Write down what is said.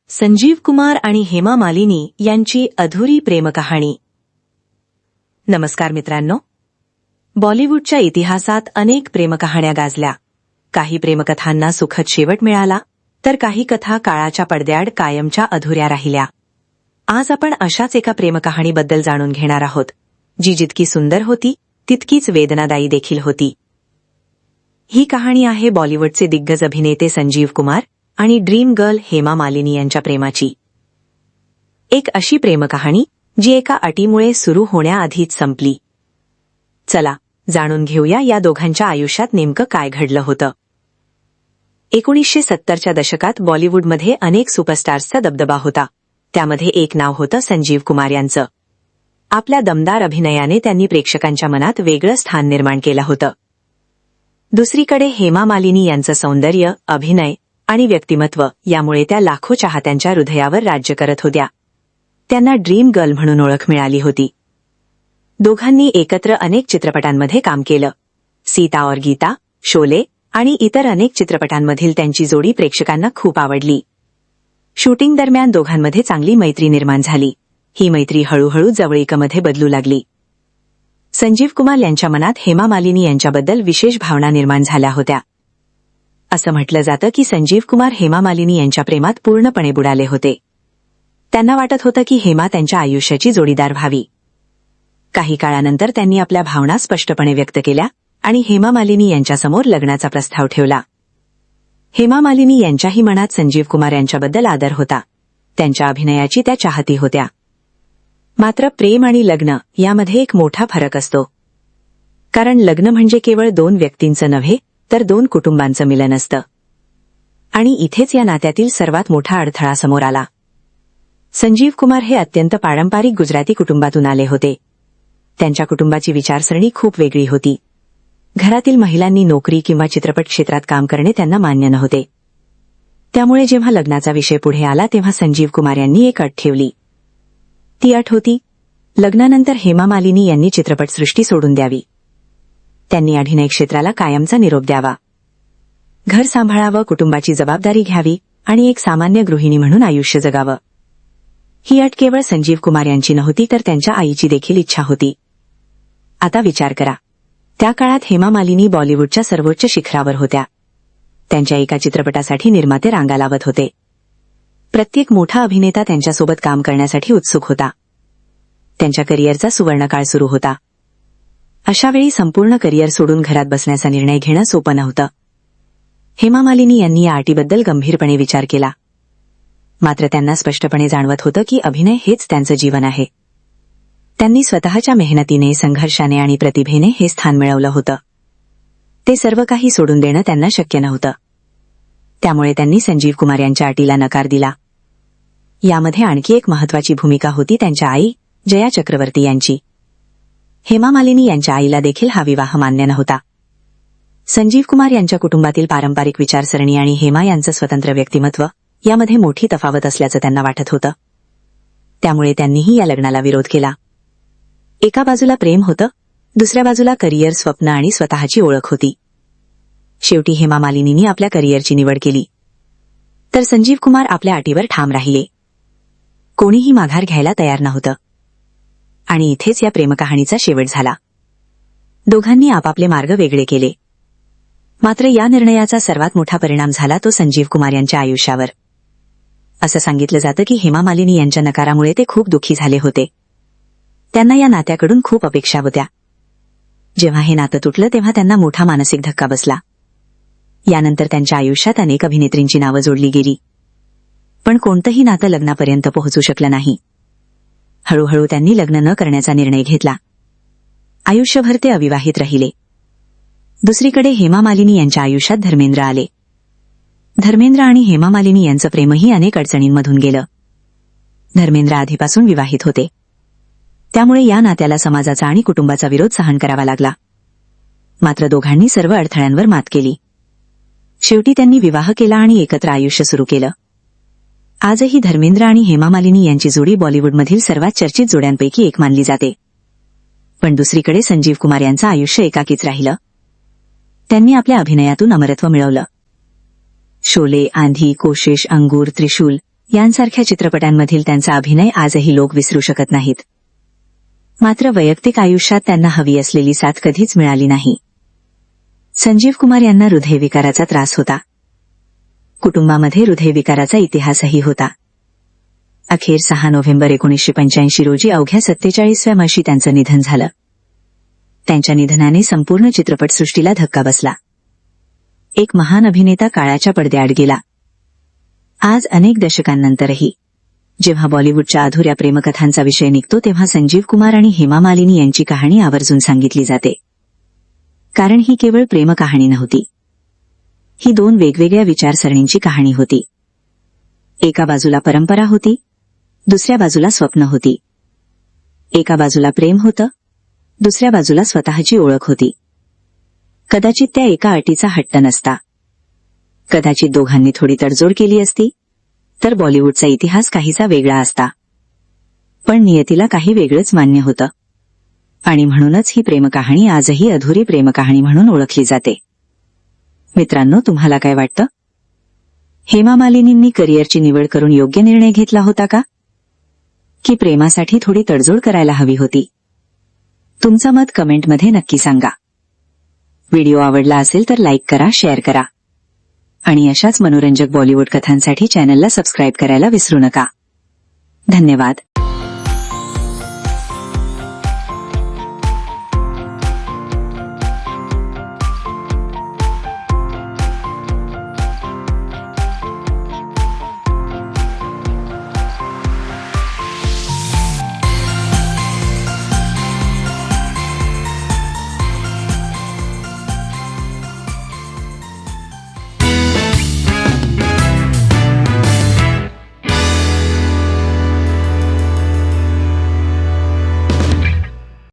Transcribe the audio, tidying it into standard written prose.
संजीव कुमार आणि हेमा मालिनी यांची अधुरी प्रेमकहाणी. नमस्कार मित्रांनो. बॉलिवूडच्या इतिहासात अनेक प्रेमकहाण्या गाजल्या. काही प्रेमकथांना सुखद शेवट मिळाला, तर काही कथा काळाच्या पडद्याआड कायमच्या अधुऱ्या राहिल्या. आज आपण अशाच एका प्रेमकहाणीबद्दल जाणून घेणार आहोत, जी जितकी सुंदर होती तितकीच वेदनादायी देखील होती. ही कहाणी आहे बॉलिवूडचे दिग्गज अभिनेते संजीव कुमार आणि ड्रीम गर्ल हेमा मालिनी यांच्या प्रेमाची. एक अशी प्रेमकहाणी जी एका अटीमुळे सुरू होण्याआधीच संपली. चला जाणून घेऊया या दोघांच्या आयुष्यात नेमकं काय घडलं होतं. 1970च्या दशकात बॉलिवूडमध्ये अनेक सुपरस्टार्सचा दबदबा होता. त्यामध्ये एक नाव होतं संजीव कुमार यांचं. आपल्या दमदार अभिनयाने त्यांनी प्रेक्षकांच्या मनात वेगळं स्थान निर्माण केलं होतं. दुसरीकडे हेमा मालिनी यांचं सौंदर्य, अभिनय आणि व्यक्तिमत्व यामुळे त्या लाखो चाहत्यांच्या हृदयावर राज्य करत होत्या. त्यांना ड्रीम गर्ल म्हणून ओळख मिळाली होती. दोघांनी एकत्र अनेक चित्रपटांमध्ये काम केलं. सीता और गीता, शोले आणि इतर अनेक चित्रपटांमधील त्यांची जोडी प्रेक्षकांना खूप आवडली. शूटिंग दरम्यान दोघांमध्ये चांगली मैत्री निर्माण झाली. ही मैत्री हळूहळू जवळीकमध्ये बदलू लागली. संजीव कुमार यांच्या मनात हेमा मालिनी यांच्याबद्दल विशेष भावना निर्माण झाल्या होत्या. असं म्हटलं जातं की संजीव कुमार हेमा मालिनी यांच्या प्रेमात पूर्णपणे बुडाले होते. त्यांना वाटत होतं की हेमा त्यांच्या आयुष्याची जोडीदार व्हावी. काही काळानंतर त्यांनी आपल्या भावना स्पष्टपणे व्यक्त केल्या आणि हेमा मालिनी यांच्यासमोर लग्नाचा प्रस्ताव ठेवला. हेमा मालिनी यांच्याही मनात संजीव कुमार यांच्याबद्दल आदर होता. त्यांच्या अभिनयाची त्या चाहती होत्या. मात्र प्रेम आणि लग्न यामध्ये एक मोठा फरक असतो. कारण लग्न म्हणजे केवळ दोन व्यक्तींचं नव्हे, तर दोन कुटुंबांचं मिलन असतं. आणि इथेच या नात्यातील सर्वात मोठा अडथळा समोर आला. संजीव कुमार हे अत्यंत पारंपरिक गुजराती कुटुंबातून आले होते. त्यांच्या कुटुंबाची विचारसरणी खूप वेगळी होती. घरातील महिलांनी नोकरी किंवा चित्रपट क्षेत्रात काम करणे त्यांना मान्य नव्हते. त्यामुळे जेव्हा लग्नाचा विषय पुढे आला तेव्हा संजीव कुमार यांनी एक अट ठेवली. ती अट होती, लग्नानंतर हेमा मालिनी यांनी चित्रपटसृष्टी सोडून द्यावी. त्यांनी अभिनय क्षेत्राला कायमचा निरोप द्यावा. घर सांभाळावं, कुटुंबाची जबाबदारी घ्यावी आणि एक सामान्य गृहिणी म्हणून आयुष्य जगावं. ही अट केवळ संजीव कुमार यांची नव्हती, तर त्यांच्या आईची देखील इच्छा होती. आता विचार करा, त्या काळात हेमा मालिनी बॉलिवूडच्या सर्वोच्च शिखरावर होत्या. त्यांच्या एका चित्रपटासाठी निर्माते रांगा लावत होते. प्रत्येक मोठा अभिनेता त्यांच्यासोबत काम करण्यासाठी उत्सुक होता. त्यांच्या करिअरचा सुवर्णकाळ सुरू होता. अशावेळी संपूर्ण करिअर सोडून घरात बसण्याचा निर्णय घेणं सोपं नव्हतं. हेमा मालिनी यांनी या अटीबद्दल गंभीरपणे विचार केला. मात्र त्यांना स्पष्टपणे जाणवत होतं की अभिनय हेच त्यांचं जीवन आहे. त्यांनी स्वतःच्या मेहनतीने, संघर्षाने आणि प्रतिभेने हे स्थान मिळवलं होतं. ते सर्व काही सोडून देणं त्यांना शक्य नव्हतं. त्यामुळे त्यांनी संजीव कुमार यांच्या अटीला नकार दिला. यामध्ये आणखी एक महत्वाची भूमिका होती त्यांच्या आई जया चक्रवर्ती यांची. हेमा मालिनी यांच्या आईला देखील हा विवाह मान्य नव्हता. संजीव कुमार यांच्या कुटुंबातील पारंपरिक विचारसरणी आणि हेमा यांचं स्वतंत्र व्यक्तिमत्व यामध्ये मोठी तफावत असल्याचं त्यांना वाटत होतं. त्यामुळे त्यांनीही या लग्नाला विरोध केला. एका बाजूला प्रेम होतं, दुसऱ्या बाजूला करिअर, स्वप्न आणि स्वतःची ओळख होती. शेवटी हेमा मालिनींनी आपल्या करिअरची निवड केली, तर संजीव कुमार आपल्या अटीवर ठाम राहिले. कोणीही माघार घ्यायला तयार नव्हतं. आणि इथेच या प्रेमकहाणीचा शेवट झाला. दोघांनी आपापले मार्ग वेगळे केले. मात्र या निर्णयाचा सर्वात मोठा परिणाम झाला तो संजीव कुमार यांच्या आयुष्यावर. असं सांगितलं जातं की हेमा मालिनी यांच्या नकारामुळे ते खूप दुःखी झाले होते. त्यांना या नात्याकडून खूप अपेक्षा होत्या. जेव्हा हे नातं तुटलं तेव्हा त्यांना मोठा मानसिक धक्का बसला. यानंतर त्यांच्या आयुष्यात अनेक अभिनेत्रींची नावं जोडली गेली. पण कोणतंही नातं लग्नापर्यंत पोहोचू शकलं नाही. हळूहळू त्यांनी लग्न न करण्याचा निर्णय घेतला. आयुष्यभर ते अविवाहित राहिले. दुसरीकडे हेमा मालिनी यांच्या आयुष्यात धर्मेंद्र आले. धर्मेंद्र आणि हेमा मालिनी यांचं प्रेमही अनेक अडचणींमधून गेलं. धर्मेंद्र आधीपासून विवाहित होते. त्यामुळे या नात्याला समाजाचा आणि कुटुंबाचा विरोध सहन करावा लागला. मात्र दोघांनी सर्व अडथळ्यांवर मात केली. शेवटी त्यांनी विवाह केला आणि एकत्र आयुष्य सुरू केलं. आजही धर्मेंद्र आणि हेमा मालिनी यांची जोडी बॉलिवूडमधील सर्वात चर्चित जोड्यांपैकी एक मानली जाते. पण दुसरीकडे संजीव कुमार यांचं आयुष्य एकाकीच राहिलं. त्यांनी आपल्या अभिनयातून अमरत्व मिळवलं. शोले, आंधी, कोशिश, अंगूर, त्रिशूल यांसारख्या चित्रपटांमधील त्यांचा अभिनय आजही लोक विसरू शकत नाहीत. मात्र वैयक्तिक आयुष्यात त्यांना हवी असलेली साथ कधीच मिळाली नाही. संजीव कुमार यांना हृदयविकाराचा त्रास होता. कुटुंबामध्ये हृदयविकाराचा इतिहासही होता. अखेर 6 नोव्हेंबर 1985 रोजी अवघ्या 47व्या वर्षी त्यांचं निधन झालं. त्यांच्या निधनाने संपूर्ण चित्रपटसृष्टीला धक्का बसला. एक महान अभिनेता काळाच्या पडद्याआड गेला. आज अनेक दशकांनंतरही जेव्हा बॉलिवूडच्या अधुऱ्या प्रेमकथांचा विषय निघतो तेव्हा संजीव कुमार आणि हेमा मालिनी यांची कहाणी आवर्जून सांगितली जाते. कारण ही केवळ प्रेमकहाणी नव्हती. ही 2 वेगवेगळ्या विचारसरणींची कहाणी होती. एका बाजूला परंपरा होती, दुसऱ्या बाजूला स्वप्न होती. एका बाजूला प्रेम होतं, दुसऱ्या बाजूला स्वतःची ओळख होती. कदाचित त्या एका अटीचा हट्ट नसता. कदाचित दोघांनी थोडी तडजोड केली असती तर बॉलिवूडचा इतिहास काहीसा वेगळा असता. पण नियतीला काही वेगळंच मान्य होतं. आणि म्हणूनच ही प्रेमकहाणी आजही अधुरी प्रेमकहाणी म्हणून ओळखली जाते. मित्रांनो, तुम्हाला काय वाटतं? हेमा मालिनींनी करिअरची निवड करून योग्य निर्णय घेतला होता का? की प्रेमासाठी थोडी तडजोड करायला हवी होती? तुमचं मत कमेंटमध्ये नक्की सांगा. व्हिडिओ आवडला असेल तर लाईक करा, शेअर करा. आणि अशाच मनोरंजक बॉलिवूड कथांसाठी चॅनलला सबस्क्राईब करायला विसरू नका. धन्यवाद.